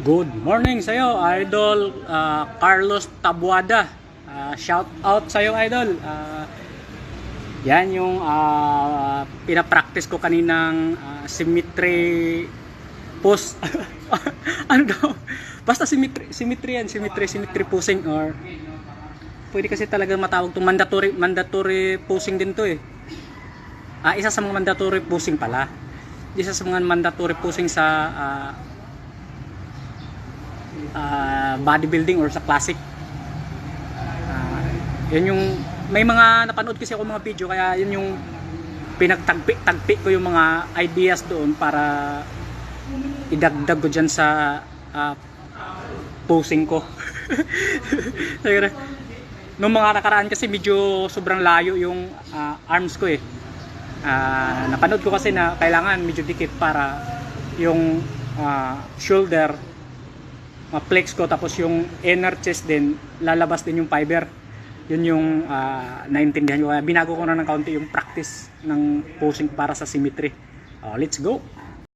Good morning sa'yo, Idol Carlos Tabuada. Shout out sa'yo, Idol. Yan yung pinapractice ko kaninang symmetry pose. Ano daw? Basta symmetry yan, symmetry posing, or pwede kasi talaga matawag itong mandatory posing din to eh. Isa sa mga mandatory posing pala. Isa sa mga mandatory posing sa bodybuilding or sa classic. Yun yung may mga napanood kasi ako mga video, kaya yun yung pinagtagpi ko yung mga ideas doon para idagdag ko dyan sa posing ko. Noong mga nakaraan kasi medyo sobrang layo yung arms ko eh. Napanood ko kasi na kailangan medyo dikit para yung shoulder ma-flex ko, tapos yung inner chest din lalabas din yung fiber. Yun yung naintindihan ko, binago ko na ng kaunti yung practice ng posing para sa symmetry. Let's go.